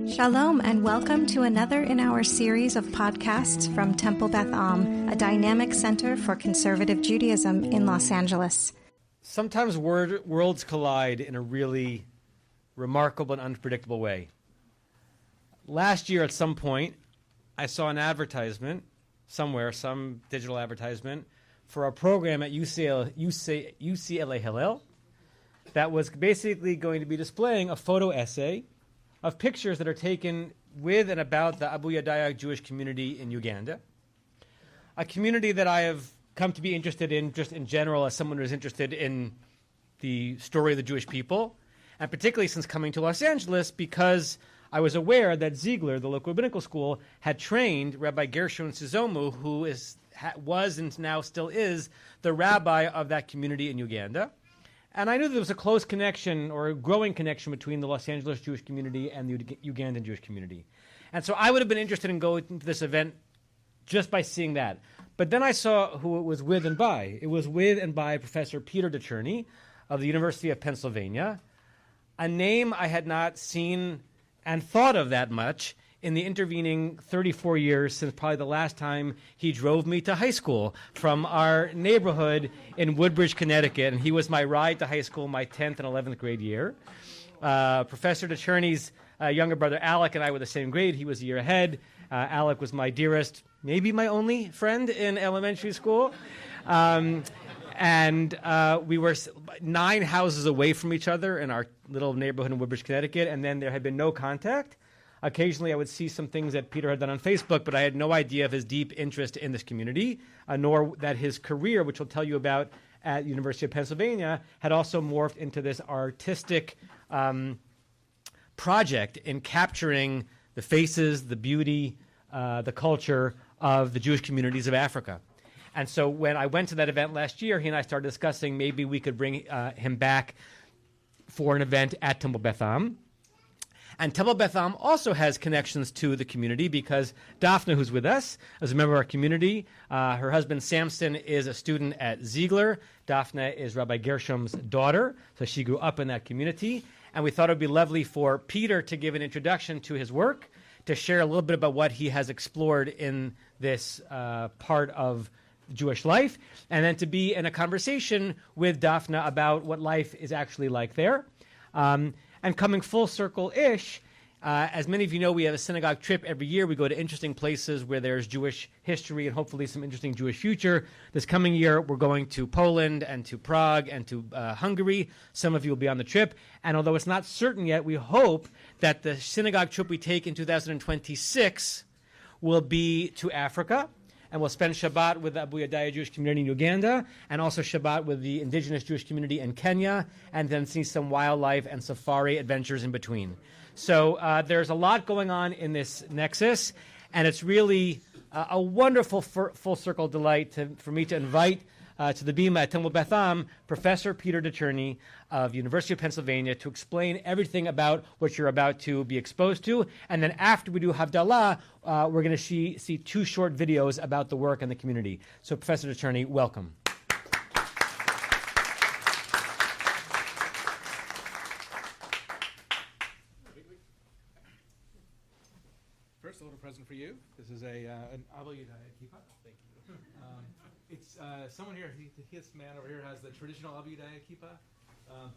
Shalom and welcome to another in our series of podcasts from Temple Beth Am, a dynamic center for conservative Judaism in Los Angeles. Sometimes worlds collide in a really remarkable and unpredictable way. Last year at some point, I saw an advertisement somewhere, some digital advertisement, for a program at UCLA Hillel that was basically going to be displaying a photo essay of pictures that are taken with and about the Abuyadaya Jewish community in Uganda, a community that I have come to be interested in just in general as someone who is interested in the story of the Jewish people, and particularly since coming to Los Angeles because I was aware that Ziegler, the local rabbinical school, had trained Rabbi Gershon Sizomu, who was and now still is the rabbi of that community in Uganda. And I knew there was a close connection or a growing connection between the Los Angeles Jewish community and the Ugandan Jewish community. And so I would have been interested in going to this event just by seeing that. But then I saw who it was with and by. It was with and by Professor Peter DeCherney of the University of Pennsylvania, a name I had not seen and thought of that much in the intervening 34 years since probably the last time he drove me to high school from our neighborhood in Woodbridge, Connecticut. And he was my ride to high school my 10th and 11th grade year. Professor DeCherney's younger brother Alec and I were the same grade. He was a year ahead. Alec was my dearest, maybe my only friend in elementary school. And we were 9 houses away from each other in our little neighborhood in Woodbridge, Connecticut, and then there had been no contact. Occasionally, I would see some things that Peter had done on Facebook, but I had no idea of his deep interest in this community, nor that his career, which we'll tell you about at the University of Pennsylvania, had also morphed into this artistic project in capturing the faces, the beauty, the culture of the Jewish communities of Africa. And so when I went to that event last year, he and I started discussing maybe we could bring him back for an event at Temple Beth Am. And Temple Beth Am also has connections to the community because Daphne, who's with us, is a member of our community. Her husband, Samson, is a student at Ziegler. Daphne is Rabbi Gershom's daughter, so she grew up in that community. And we thought it would be lovely for Peter to give an introduction to his work, to share a little bit about what he has explored in this part of Jewish life, and then to be in a conversation with Daphne about what life is actually like there. And coming full circle-ish, as many of you know, we have a synagogue trip every year. We go to interesting places where there's Jewish history and hopefully some interesting Jewish future. This coming year, we're going to Poland and to Prague and to Hungary. Some of you will be on the trip. And although it's not certain yet, we hope that the synagogue trip we take in 2026 will be to Africa. And we'll spend Shabbat with the Abuyadaya Jewish community in Uganda, and also Shabbat with the indigenous Jewish community in Kenya, and then see some wildlife and safari adventures in between. So there's a lot going on in this nexus, and it's really a wonderful full circle delight for me to invite to the Bima at Temple Beth Am, Professor Peter DeCherney of University of Pennsylvania, to explain everything about what you're about to be exposed to. And then after we do Havdalah, we're going to see 2 short videos about the work and the community. So Professor DeCherney, welcome. First, a little present for you. This is an Abuyadaya kippah. Thank you. It's someone here. This man over here has the traditional Abuyadaya kippah.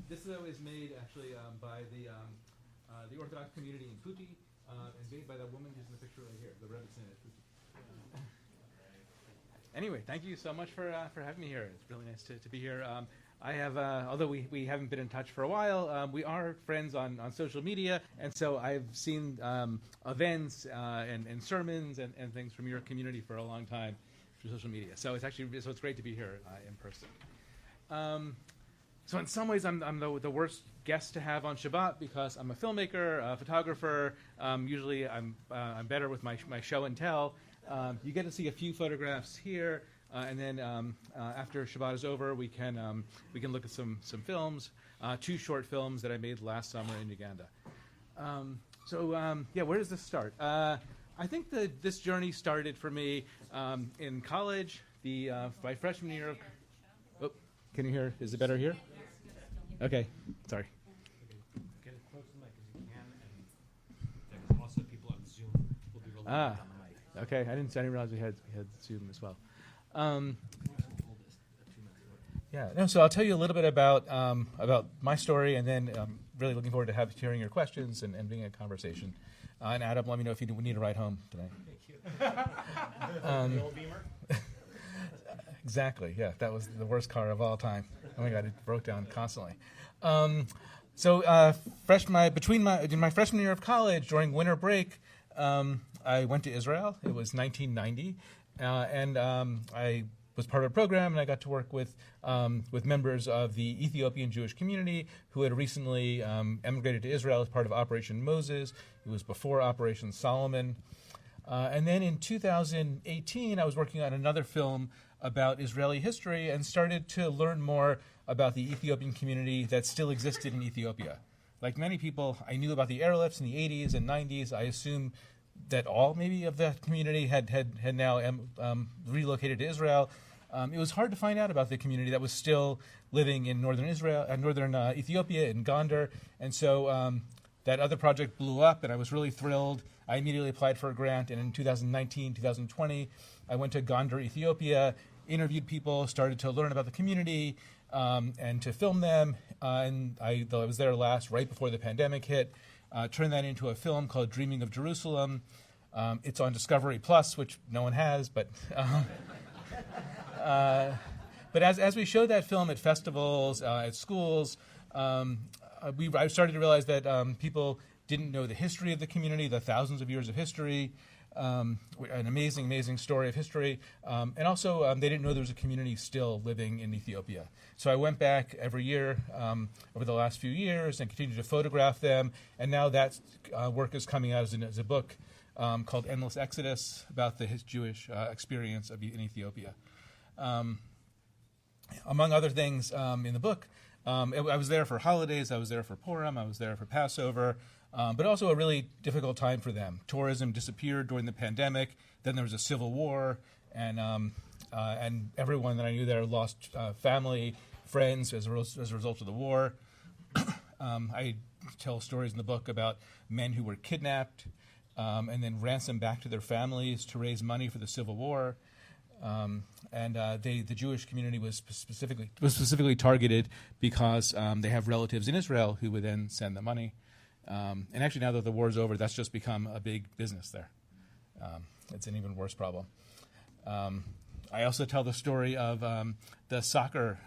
This though is made actually by the Orthodox community in Puti, and made by that woman who's in the picture right here, the Rebbe at Puti. Anyway, thank you so much for having me here. It's really nice to be here. I have, although we haven't been in touch for a while, we are friends on social media, and so I've seen events and sermons and things from your community for a long time through social media. So it's great to be here in person. So in some ways, I'm the worst guest to have on Shabbat because I'm a filmmaker, a photographer. Usually, I'm better with my show and tell. You get to see a few photographs here. And then after Shabbat is over, we can look at some films, 2 short films that I made last summer in Uganda. Where does this start? I think this journey started for me in college. My freshman year of. Oh, can you hear? Is it better here? Okay, sorry. Get as close to the mic as you can, and Okay. I didn't realize we had Zoom as well. Yeah. No. So I'll tell you a little bit about my story, and then really looking forward to hearing your questions and being a conversation. And Adam, let me know if you need a ride home tonight. Thank you. The old Beamer. Exactly. Yeah, that was the worst car of all time. Oh my God, it broke down constantly. In my freshman year of college, during winter break, I went to Israel. It was 1990, and I was part of a program, and I got to work with members of the Ethiopian Jewish community who had recently emigrated to Israel as part of Operation Moses. It was before Operation Solomon. And then in 2018, I was working on another film about Israeli history and started to learn more about the Ethiopian community that still existed in Ethiopia. Like many people, I knew about the airlifts in the 80s and 90s. I assumed that all maybe of that community had now relocated to Israel. It was hard to find out about the community that was still living in northern Israel, northern Ethiopia, in Gondar. And so that other project blew up, and I was really thrilled. I immediately applied for a grant, and in 2019, 2020, I went to Gondar, Ethiopia, interviewed people, started to learn about the community, and to film them. Though I was there last, right before the pandemic hit, turned that into a film called Dreaming of Jerusalem. It's on Discovery Plus, which no one has, but as we showed that film at festivals, at schools, I started to realize that people didn't know the history of the community, the thousands of years of history, an amazing, amazing story of history, and also they didn't know there was a community still living in Ethiopia. So I went back every year over the last few years and continued to photograph them, and now that work is coming out as a book called Endless Exodus, about the Jewish experience in Ethiopia. Among other things in the book, I was there for holidays, I was there for Purim, I was there for Passover, but also a really difficult time for them. Tourism disappeared during the pandemic, then there was a civil war, and everyone that I knew there lost family, friends as a result of the war. I tell stories in the book about men who were kidnapped and then ransomed back to their families to raise money for the civil war. The Jewish community was specifically targeted because they have relatives in Israel who would then send them money. And actually, now that the war's over, that's just become a big business there. It's an even worse problem. I also tell the story of the soccer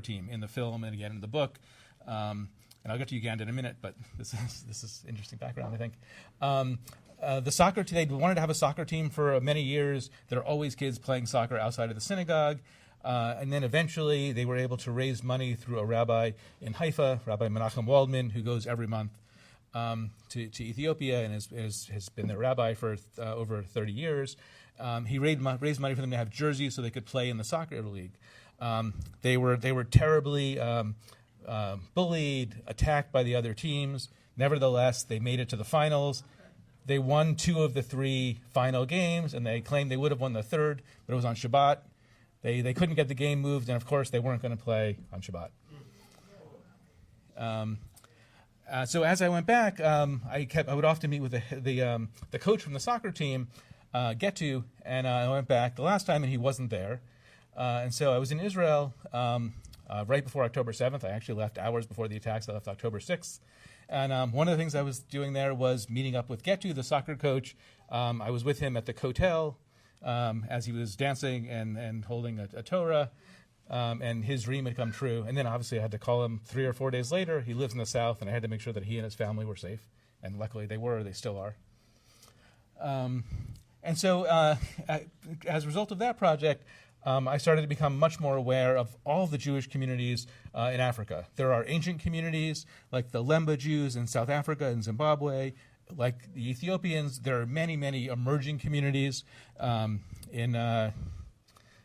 team in the film and again in the book. And I'll get to Uganda in a minute, but this is interesting background, I think. The soccer team, they wanted to have a soccer team for many years. There are always kids playing soccer outside of the synagogue. And then eventually they were able to raise money through a rabbi in Haifa, Rabbi Menachem Waldman, who goes every month to Ethiopia and has been their rabbi for over 30 years. He raised money for them to have jerseys so they could play in the soccer league. They were terribly bullied, attacked by the other teams. Nevertheless, they made it to the finals. They won 2 of the 3 final games, and they claimed they would have won the third, but it was on Shabbat. They couldn't get the game moved, and of course, they weren't going to play on Shabbat. So as I went back, I would often meet with the coach from the soccer team, Getu, and I went back the last time, and he wasn't there. And so I was in Israel right before October 7th. I actually left hours before the attacks. I left October 6th. And one of the things I was doing there was meeting up with Getu, the soccer coach. I was with him at the hotel as he was dancing and holding a Torah, and his dream had come true. And then obviously I had to call him 3 or 4 days later. He lives in the South, and I had to make sure that he and his family were safe. And luckily they were. They still are. And so as a result of that project, I started to become much more aware of all the Jewish communities in Africa. There are ancient communities like the Lemba Jews in South Africa and Zimbabwe. Like the Ethiopians, there are many, many emerging communities in Cote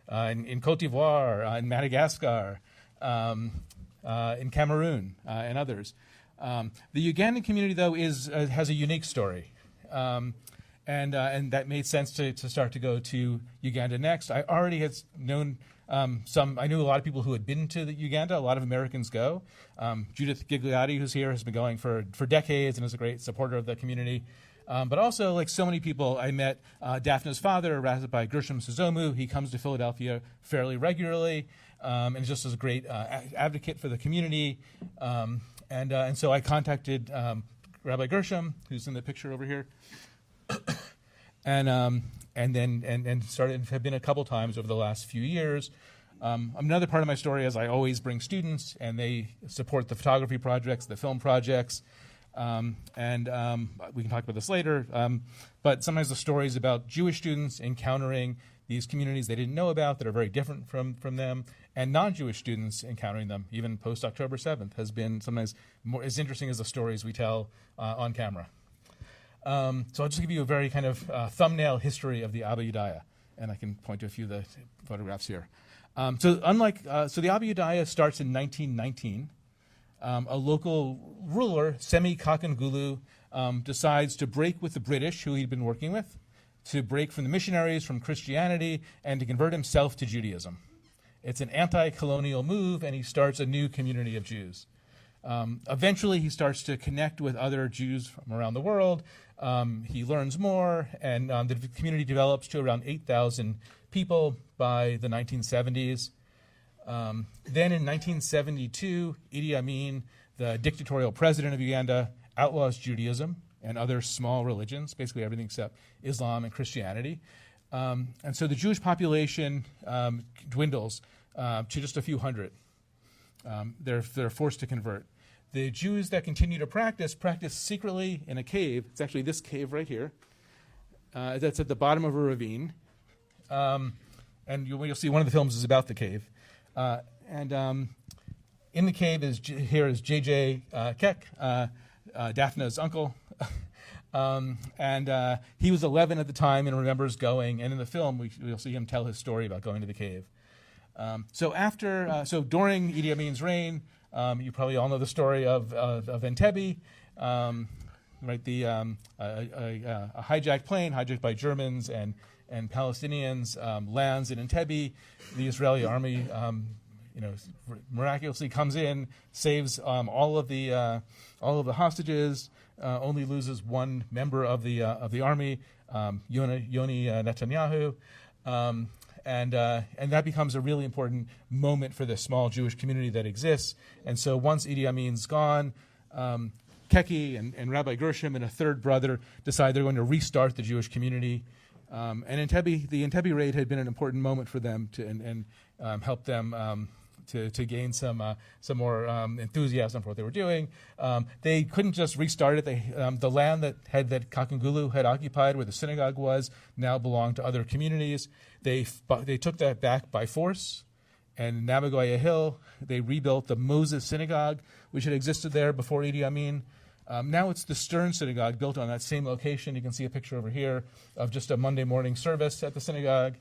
d'Ivoire, in Madagascar, in Cameroon, and others. The Ugandan community, though, has a unique story. And that made sense to start to go to Uganda next. I already had known I knew a lot of people who had been to Uganda. A lot of Americans go. Judith Gigliotti, who's here, has been going for decades and is a great supporter of the community. But also, like so many people, I met Daphna's father, Rabbi Gershom Suzomu. He comes to Philadelphia fairly regularly and just is a great advocate for the community. And so I contacted Rabbi Gershom, who's in the picture over here, and have been a couple times over the last few years. Another part of my story is I always bring students, and they support the photography projects, the film projects. We can talk about this later, but sometimes the stories about Jewish students encountering these communities they didn't know about that are very different from them, and non-Jewish students encountering them, even post-October 7th, has been sometimes more as interesting as the stories we tell on camera. So I'll just give you a very kind of thumbnail history of the Abuyadaya, and I can point to a few of the photographs here. So the Abuyadaya starts in 1919. A local ruler, Semi Kakangulu, decides to break with the British, who he'd been working with, to break from the missionaries, from Christianity, and to convert himself to Judaism. It's an anti-colonial move, and he starts a new community of Jews. Eventually, he starts to connect with other Jews from around the world. He learns more, and the community develops to around 8,000 people by the 1970s. Then in 1972, Idi Amin, the dictatorial president of Uganda, outlaws Judaism and other small religions, basically everything except Islam and Christianity. And so the Jewish population dwindles to just a few hundred. They're forced to convert. The Jews that continue to practice secretly in a cave. It's actually this cave right here. That's at the bottom of a ravine. And you'll see one of the films is about the cave. In the cave is J.J. Keck, Daphna's uncle. He was 11 at the time and remembers going. And in the film, we'll see him tell his story about going to the cave. So during Idi Amin's reign, you probably all know the story of Entebbe, right? A hijacked plane, hijacked by Germans and Palestinians, lands in Entebbe. The Israeli army, miraculously comes in, saves all of the hostages, only loses one member of the army, Yoni Netanyahu, and that becomes a really important moment for the small Jewish community that exists. And so once Idi Amin's gone, Keki and Rabbi Gershom and a third brother decide they're going to restart the Jewish community. And the Entebbe raid had been an important moment for them to help them to gain some more enthusiasm for what they were doing. They couldn't just restart it. The land that Kakangulu had occupied, where the synagogue was, now belonged to other communities. They took that back by force. And in Nabagoya Hill, they rebuilt the Moses Synagogue, which had existed there before Idi Amin. Now it's the Stern Synagogue, built on that same location. You can see a picture over here of just a Monday morning service at the synagogue.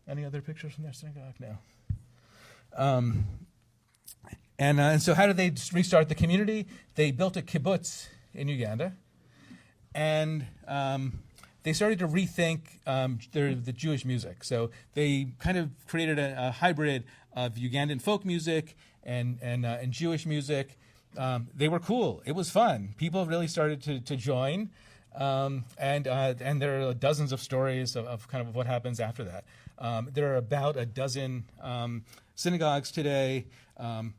Any other pictures from their synagogue? No. And so how did they restart the community? They built a kibbutz in Uganda, and they started to rethink the Jewish music. So they kind of created a hybrid of Ugandan folk music and Jewish music. They were cool. It was fun. People really started to join, and there are dozens of stories of kind of what happens after that. There are about a dozen synagogues today,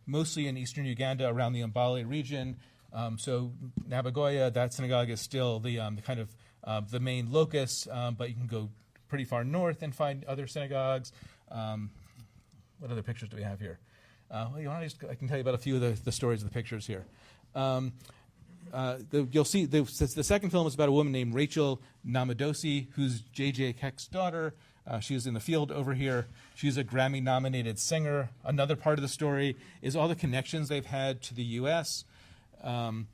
mostly in eastern Uganda around the Mbale region. So Nabagoya, that synagogue is still the kind of the main locus, but you can go pretty far north and find other synagogues. What other pictures do we have here? I can tell you about a few of the stories of the pictures here. You'll see the second film is about a woman named Rachel Namadosi, who's J.J. Keck's daughter. She is in the field over here. She's a Grammy-nominated singer. Another part of the story is all the connections they've had to the U.S. I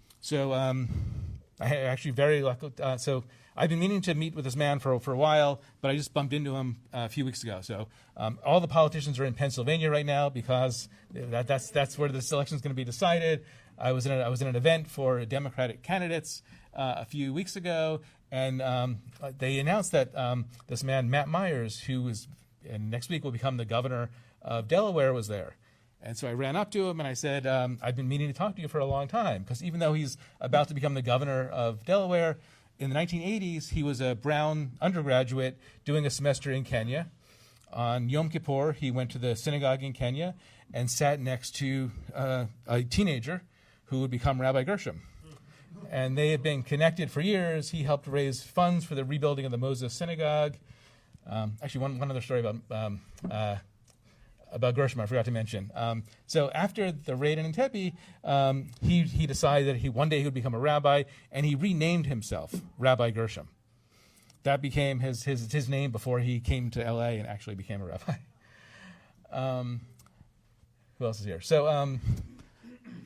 actually very lucky. So I've been meaning to meet with this man for a while, but I just bumped into him a few weeks ago. So all the politicians are in Pennsylvania right now because that's where the election is going to be decided. I was in an event for Democratic candidates a few weeks ago, and they announced that this man Matt Myers, who next week will become the governor of Delaware was there. And so I ran up to him and I said, I've been meaning to talk to you for a long time, because even though he's about to become the governor of Delaware, in the 1980s, he was a Brown undergraduate doing a semester in Kenya. On Yom Kippur, he went to the synagogue in Kenya and sat next to a teenager who would become Rabbi Gershom. And they had been connected for years. He helped raise funds for the rebuilding of the Moses Synagogue. Actually, one other story about Gershom I forgot to mention. So after the raid in Entebbe, he decided that one day he would become a rabbi, and he renamed himself Rabbi Gershom. That became his name before he came to L.A. and actually became a rabbi. Who else is here? So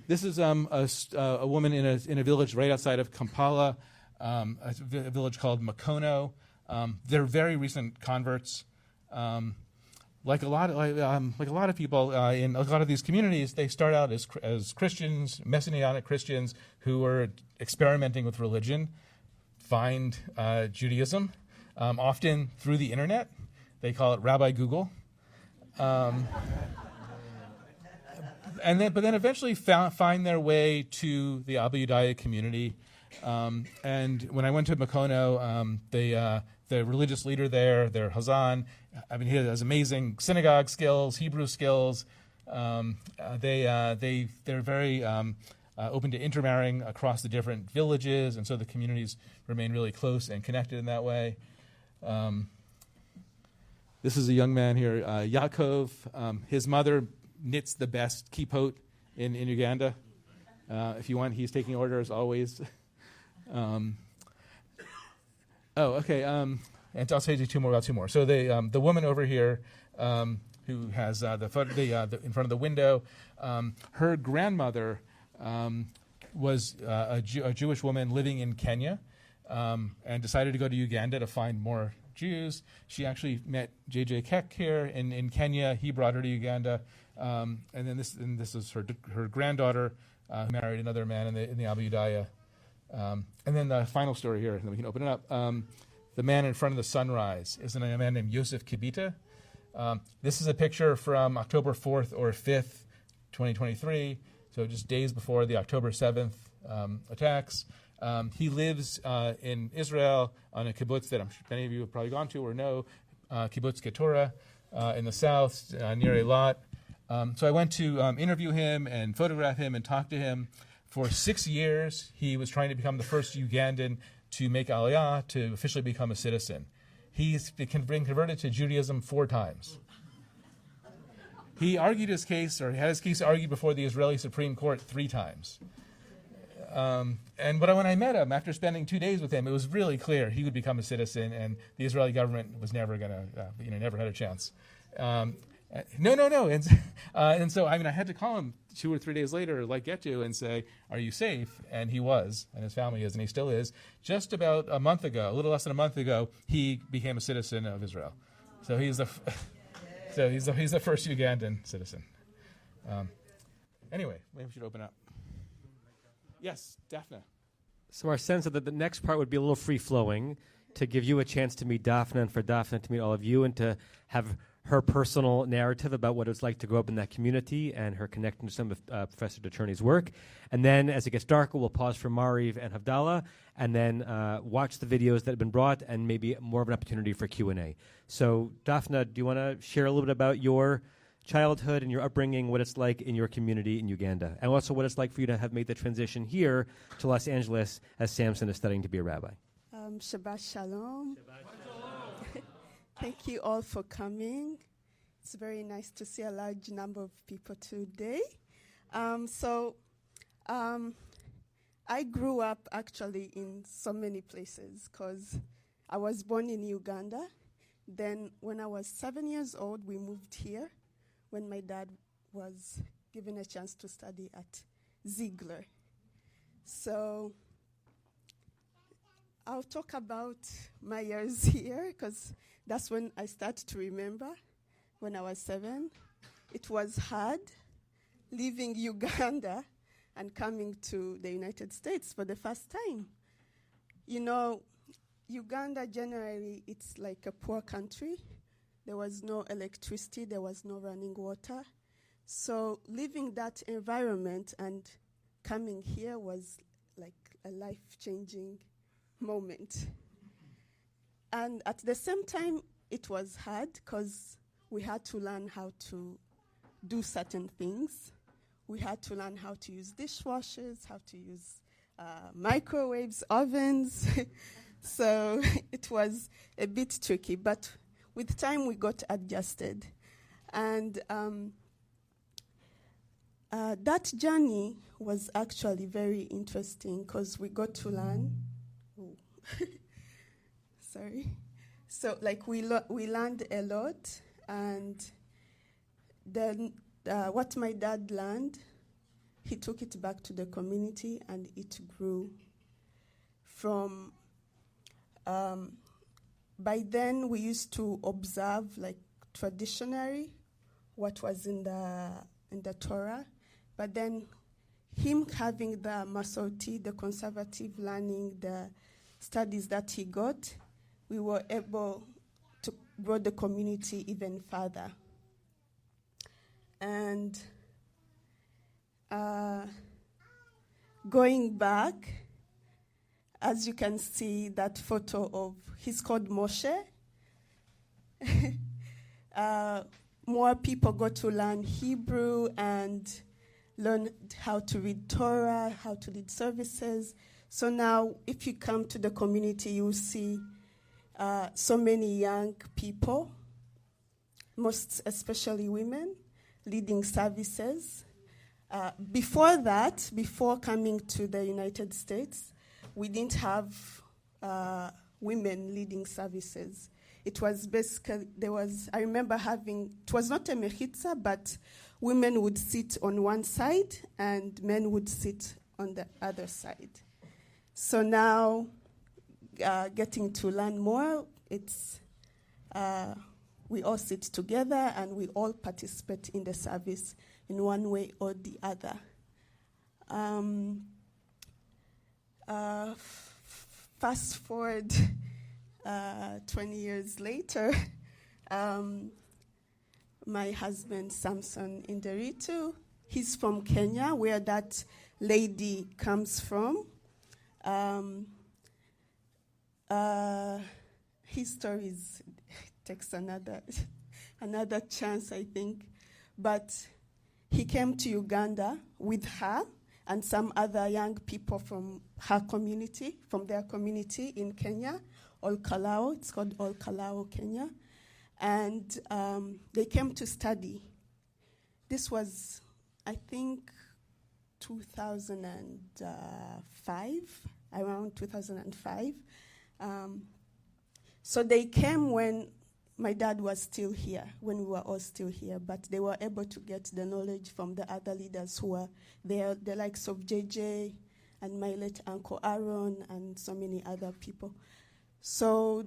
this is a woman in a village right outside of Kampala, a village called Makono. They're very recent converts. Like a lot of people in a lot of these communities, they start out as Christians, Messianic Christians who are experimenting with religion, find Judaism, often through the internet. They call it Rabbi Google, but then eventually find their way to the Abuyadaya community. And when I went to Makono, the religious leader there, their Hazan, he has amazing synagogue skills, Hebrew skills. They're very open to intermarrying across the different villages, and so the communities remain really close and connected in that way. This is a young man here, Yaakov. His mother knits the best kippot in Uganda. If you want, he's taking orders always. And I'll say two more. So the woman over here who has the photo in front of the window, her grandmother was a Jewish woman living in Kenya and decided to go to Uganda to find more Jews. She actually met J.J. Keck here in Kenya. He brought her to Uganda, and then this is her granddaughter who married another man in the Abuyadaya. And then the final story here, and then we can open it up. The man in front of the sunrise is a man named Yosef Kibita. This is a picture from October 4th or 5th, 2023, so just days before the October 7th attacks. He lives in Israel on a kibbutz that I'm sure many of you have probably gone to or know, Kibbutz Keturah in the south near Eilat. So I went to interview him and photograph him and talk to him. For 6 years, he was trying to become the first Ugandan to make Aliyah, to officially become a citizen. He's been converted to Judaism 4 times. He argued his case, or had his case argued before the Israeli Supreme Court 3 times. But when I met him, after spending 2 days with him, it was really clear he would become a citizen, and the Israeli government was never going to, never had a chance. No. And so, I had to call him 2 or 3 days later, like Getu, and say, are you safe? And he was, and his family is, and he still is. Just about a month ago, a little less than a month ago, he became a citizen of Israel. So he's the first Ugandan citizen. Anyway, maybe we should open up. Yes, Daphne. So our sense is that the next part would be a little free-flowing to give you a chance to meet Daphne and for Daphne to meet all of you and to have her personal narrative about what it was like to grow up in that community and her connection to some of Professor DeCherney's work. And then as it gets darker, we'll pause for Mariv and Havdalah and then watch the videos that have been brought and maybe more of an opportunity for Q&A. So Daphne, do you want to share a little bit about your childhood and your upbringing, what it's like in your community in Uganda, and also what it's like for you to have made the transition here to Los Angeles as Samson is studying to be a rabbi? Shabbat Shalom. Thank you all for coming. It's very nice to see a large number of people today. I grew up actually in so many places because I was born in Uganda. Then when I was 7 years old, we moved here when my dad was given a chance to study at Ziegler. So I'll talk about my years here because that's when I start to remember. When I was 7, it was hard leaving Uganda and coming to the United States for the first time. Uganda generally, it's like a poor country There was no electricity, there was no running water. So leaving that environment and coming here was like a life-changing moment. And at the same time, it was hard because we had to learn how to do certain things. We had to learn how to use dishwashers, how to use microwaves, ovens. So it was a bit tricky, but with time we got adjusted. And that journey was actually very interesting because we got to learn. Sorry. So like we learned a lot, and then what my dad learned, he took it back to the community, and it grew from. By then, we used to observe, like traditionally, what was in the Torah, but then him having the Masorti, the conservative learning, the studies that he got, we were able to grow the community even further. And going back, as you can see, that photo of, he's called Moshe. More people got to learn Hebrew and learn how to read Torah, how to lead services. So now, if you come to the community, you see so many young people, most especially women, leading services. Before that, before coming to the United States, we didn't have women leading services. It was basically, I remember having, it was not a mechitza, but women would sit on one side and men would sit on the other side. So now, getting to learn more, it's, we all sit together and we all participate in the service in one way or the other. Fast forward 20 years later, my husband Samson Inderitu, he's from Kenya, where that lady comes from. His story takes another chance, I think. But he came to Uganda with her and some other young people from her community, from their community in Kenya, Olkalao. It's called Olkalao, Kenya. And they came to study. This was, I think, 2005, around 2005. So they came when my dad was still here, when we were all still here, but they were able to get the knowledge from the other leaders who were there, the likes of JJ and my late Uncle Aaron and so many other people. So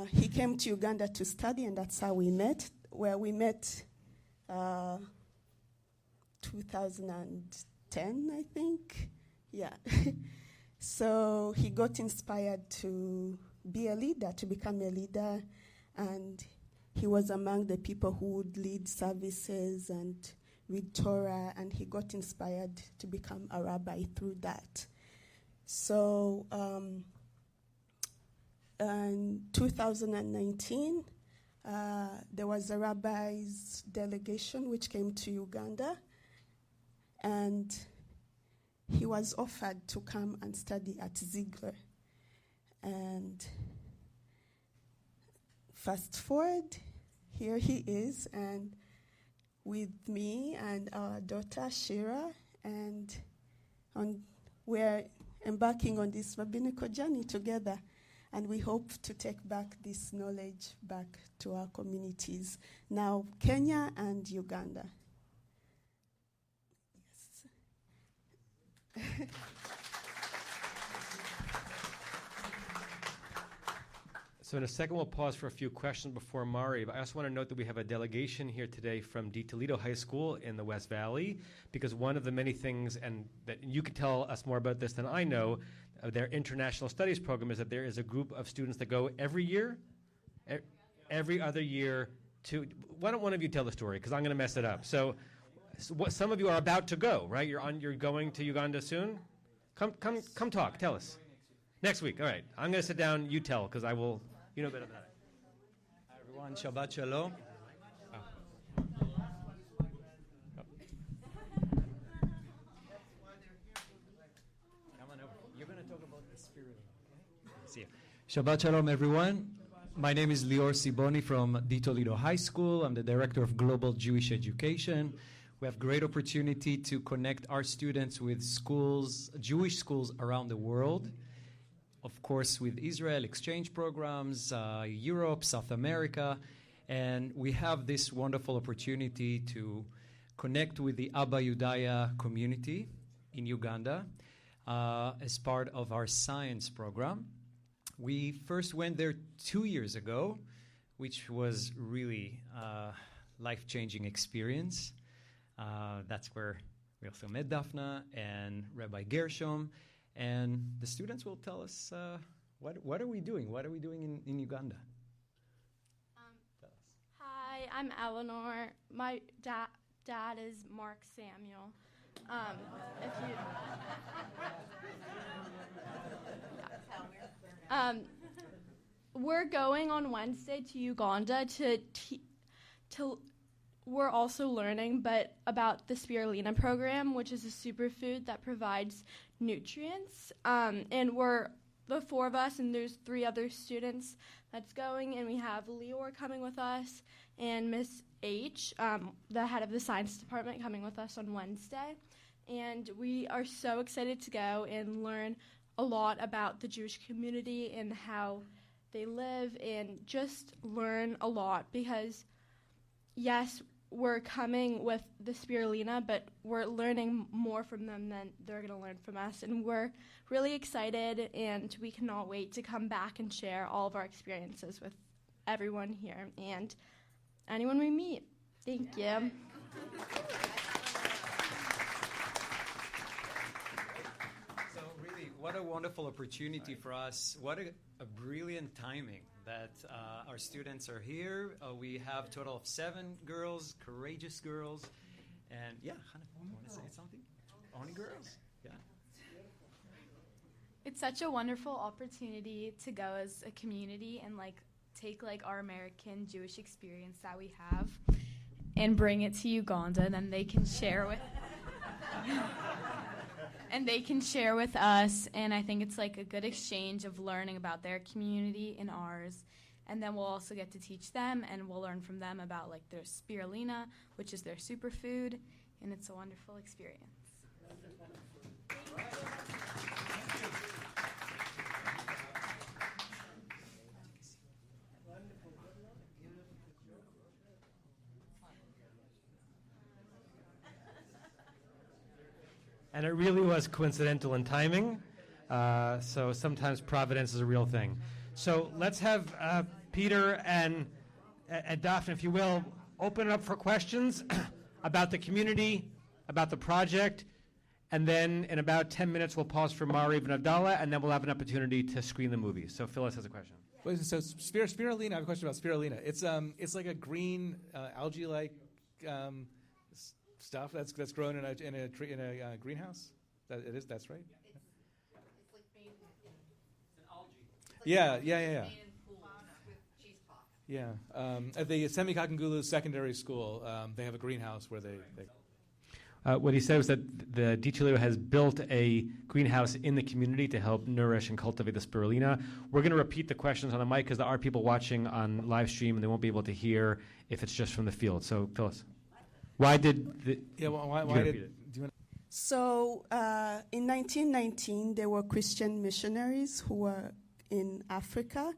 he came to Uganda to study, and that's how we met, where we met 2010, I think. Yeah. So he got inspired to be a leader, to become a leader, and he was among the people who would lead services and read Torah, and he got inspired to become a rabbi through that. So in 2019, there was a rabbi's delegation which came to Uganda, and he was offered to come and study at Ziegler. And fast forward, here he is, and with me and our daughter Shira, and we're embarking on this rabbinical journey together, and we hope to take back this knowledge back to our communities, now Kenya and Uganda. Yes. So in a second, we'll pause for a few questions before Mari. But I also want to note that we have a delegation here today from De Toledo High School in the West Valley, because one of the many things, and that you can tell us more about this than I know, their international studies program is that there is a group of students that go every year, every other year to, why don't one of you tell the story, because I'm going to mess it up. So what, some of you are about to go, right? You're going to Uganda soon? Come talk, tell us. Next week, all right. I'm going to sit down, you tell, because I will, you know better than I. Hi everyone, Shabbat Shalom. You're going to talk about the spirit. See you. Shabbat Shalom everyone. My name is Lior Siboni from Di Toledo High School. I'm the Director of Global Jewish Education. We have great opportunity to connect our students with schools, Jewish schools around the world. Of course, with Israel, exchange programs, Europe, South America. And we have this wonderful opportunity to connect with the Abuyadaya community in Uganda as part of our science program. We first went there 2 years ago, which was really a life-changing experience. That's where we also met Daphna and Rabbi Gershom, and the students will tell us what are we doing? What are we doing in Uganda? Hi, I'm Eleanor. My dad is Mark Samuel. We're going on Wednesday to Uganda to we're also learning about the spirulina program, which is a superfood that provides nutrients. And we're the four of us, and there's 3 other students that's going, and we have Lior coming with us, and Miss H, the head of the science department, coming with us on Wednesday. And we are so excited to go and learn a lot about the Jewish community and how they live, and just learn a lot because, yes, we're coming with the spirulina, but we're learning more from them than they're going to learn from us. And we're really excited, and we cannot wait to come back and share all of our experiences with everyone here and anyone we meet. Thank you. So really, what a wonderful opportunity for us. What a brilliant timing that our students are here. We have a total of 7 girls, courageous girls. And yeah, Hannah, you want to say something? Only girls? Yeah. It's such a wonderful opportunity to go as a community and take our American Jewish experience that we have and bring it to Uganda, and then they can share with us, and I think it's a good exchange of learning about their community and ours, and then we'll also get to teach them, and we'll learn from them about their spirulina, which is their superfood, and it's a wonderful experience. And it really was coincidental in timing. So sometimes providence is a real thing. So let's have Peter and Daphne, if you will, open it up for questions about the community, about the project, and then in about 10 minutes we'll pause for Mariv and Abdallah, and then we'll have an opportunity to screen the movie. So Phyllis has a question. So spirulina, I have a question about spirulina. It's like a green algae-like stuff that's grown in a greenhouse. That's right. It's like made. It's an algae. Yeah. Made in pools with cheesecloth. Yeah. At the Semikakangulu Secondary School, they have a greenhouse where they What he said was that the DeCherney has built a greenhouse in the community to help nourish and cultivate the spirulina. We're going to repeat the questions on the mic because there are people watching on live stream and they won't be able to hear if it's just from the field. So, Phyllis, why did the... Yeah, well, why did... Do you want So in 1919, there were Christian missionaries who were in Africa,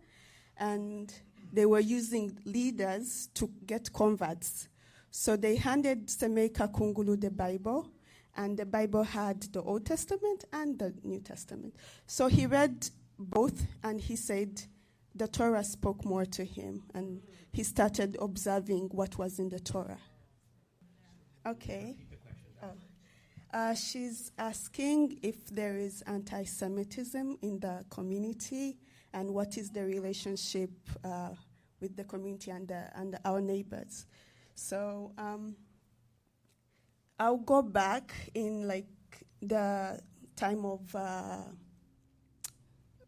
and they were using leaders to get converts. So they handed Semeka Kungulu the Bible, and the Bible had the Old Testament and the New Testament. So he read both, and he said the Torah spoke more to him, and he started observing what was in the Torah. Okay. She's asking if there is anti-Semitism in the community and what is the relationship with the community and our neighbors. So I'll go back in like the time of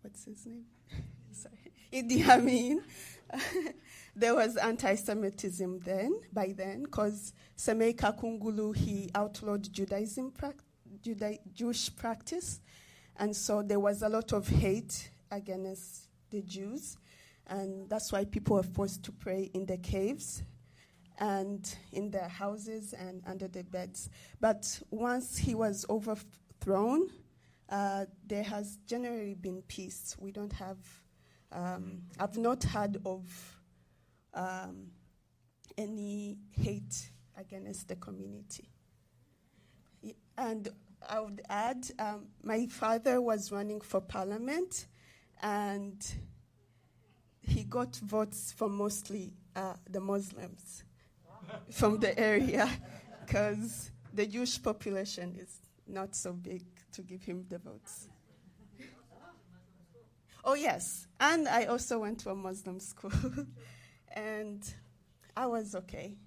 what's his name? Sorry, Idi Amin. There was anti-Semitism by then, because Semei Kakungulu, he outlawed Jewish practice, and so there was a lot of hate against the Jews, and that's why people were forced to pray in the caves and in their houses and under the beds. But once he was overthrown, there has generally been peace. We don't have, I've not heard of any hate against the community. And I would add, my father was running for parliament, and he got votes from mostly the Muslims from the area, because the Jewish population is not so big to give him the votes. Oh, yes. And I also went to a Muslim school. And I was okay.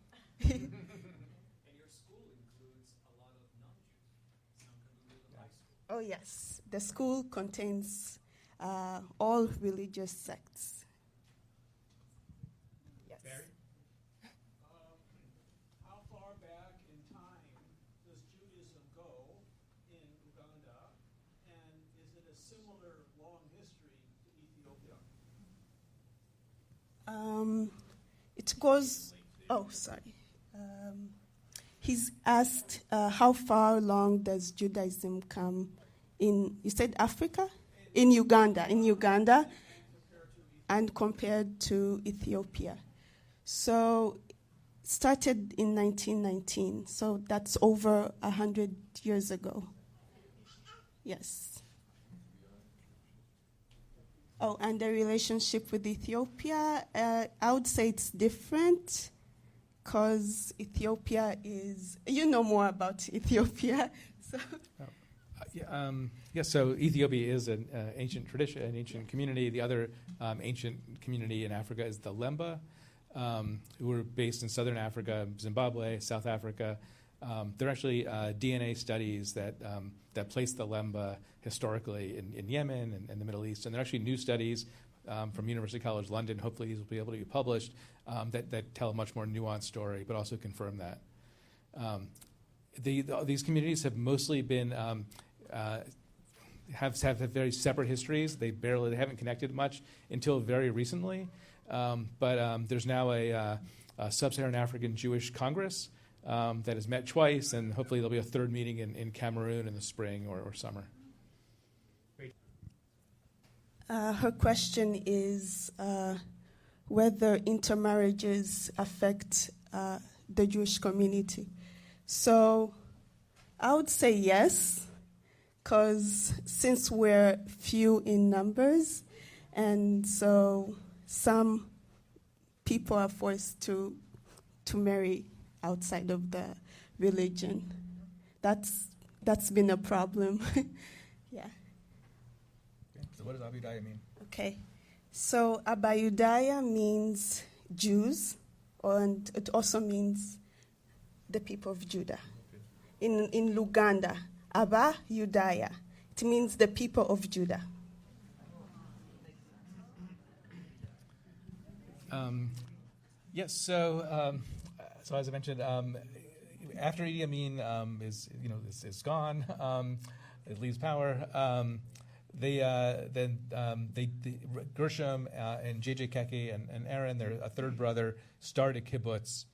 And your school includes a lot of non-Jews. Some can go to high school. Oh, yes. The school contains all religious sects. Yes. Barry? How far back in time does Judaism go in Uganda, and is it a similar long history to Ethiopia? It goes, oh, sorry. He's asked how far along does Judaism come in, you said Africa? In Uganda, and compared to Ethiopia. So started in 1919, so that's over 100 years ago. Yes. Oh, and the relationship with Ethiopia, I would say it's different, because Ethiopia is, you know more about Ethiopia. So. So Ethiopia is an ancient tradition, an ancient community. The other ancient community in Africa is the Lemba, who are based in southern Africa, Zimbabwe, South Africa. There are actually DNA studies that place the Lemba historically in Yemen and the Middle East, and there are actually new studies from University College London. Hopefully, these will be able to be published that tell a much more nuanced story, but also confirm that. These communities have mostly been have very separate histories. They haven't connected much until very recently. But there's now a Sub-Saharan African Jewish Congress that has met twice, and hopefully there'll be a third meeting in Cameroon in the spring or summer. Her question is whether intermarriages affect the Jewish community. So I would say yes, because since we're few in numbers, and so some people are forced to marry outside of the religion. That's been a problem. Yeah. Okay. So what does Abuyadaya mean? Okay. So Abuyadaya means Jews, and it also means the people of Judah. In Luganda, Abuyadaya, it means the people of Judah. Yes. So as I mentioned, after Idi Amin is gone, it leaves power. Gershom and J.J. Keke and Aaron, a third brother, start a kibbutz.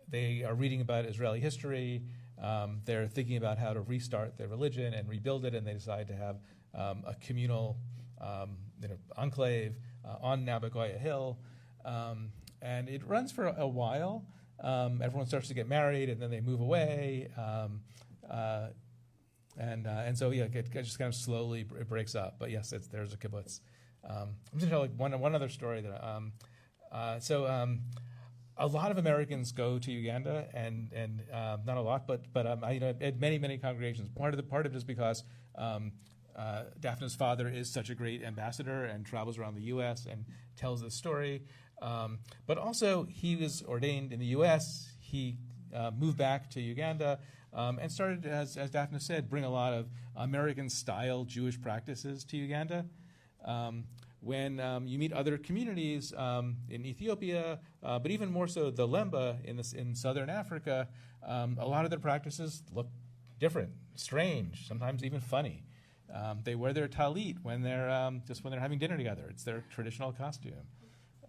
They are reading about Israeli history. They're thinking about how to restart their religion and rebuild it, and they decide to have a communal enclave on Nabagoya Hill. And it runs for a while. Everyone starts to get married, and then they move away. And so it just kind of slowly breaks up. But yes, there's a kibbutz. I'm going to tell one other story that. A lot of Americans go to Uganda, and not a lot, but at many congregations. Part of it is because Daphna's father is such a great ambassador and travels around the U.S. and tells this story. But also, he was ordained in the U.S. He moved back to Uganda and started, as Daphna said, bring a lot of American-style Jewish practices to Uganda. When you meet other communities in Ethiopia, but even more so the Lemba in southern Africa, a lot of their practices look different, strange, sometimes even funny. They wear their talit when they're having dinner together. It's their traditional costume.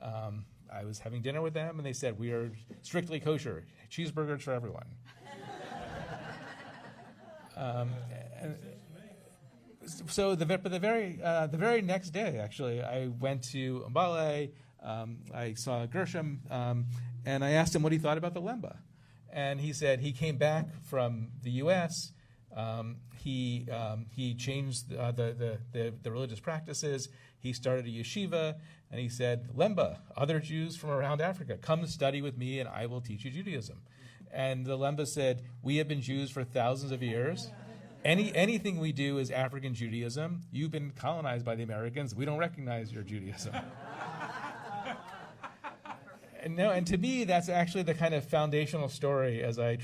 I was having dinner with them, and they said, "We are strictly kosher, cheeseburgers for everyone." So the very next day, actually, I went to Mbale. I saw Gershom, and I asked him what he thought about the Lemba, and he said he came back from the U.S. He changed the religious practices. He started a yeshiva, and he said, "Lemba, other Jews from around Africa, come study with me, and I will teach you Judaism." And the Lemba said, "We have been Jews for thousands of years. Anything we do is African Judaism. You've been colonized by the Americans. We don't recognize your Judaism." And to me, that's actually the kind of foundational story as I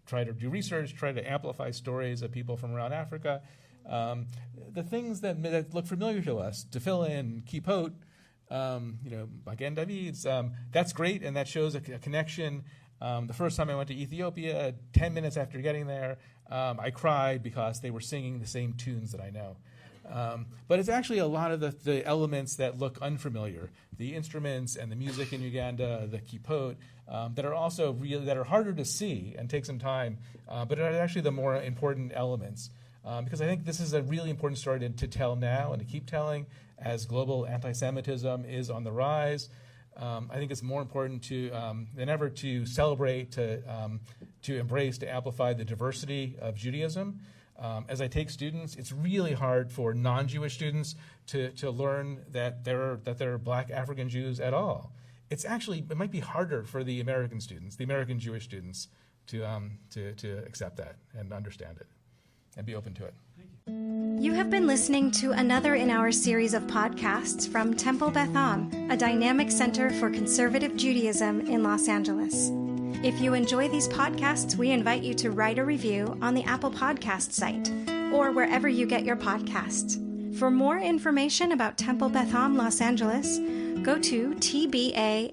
try to do research, try to amplify stories of people from around Africa. The things that look familiar to us, tefillin, kippot, Magen David's, that's great, and that shows a connection. The first time I went to Ethiopia, 10 minutes after getting there, I cried because they were singing the same tunes that I know. But it's actually a lot of the elements that look unfamiliar, the instruments and the music in Uganda, the kippot, that are also that are harder to see and take some time, but are actually the more important elements. Because I think this is a really important story to tell now and to keep telling as global anti-Semitism is on the rise. I think it's more important than ever to celebrate, to embrace, to amplify the diversity of Judaism. As I take students, it's really hard for non-Jewish students to learn that there are Black African Jews at all. It might be harder for the American students, the American Jewish students, to accept that and understand it and be open to it. You have been listening to another in our series of podcasts from Temple Beth Am, a dynamic center for conservative Judaism in Los Angeles. If you enjoy these podcasts, we invite you to write a review on the Apple Podcast site or wherever you get your podcasts. For more information about Temple Beth Am Los Angeles, go to tbala.org.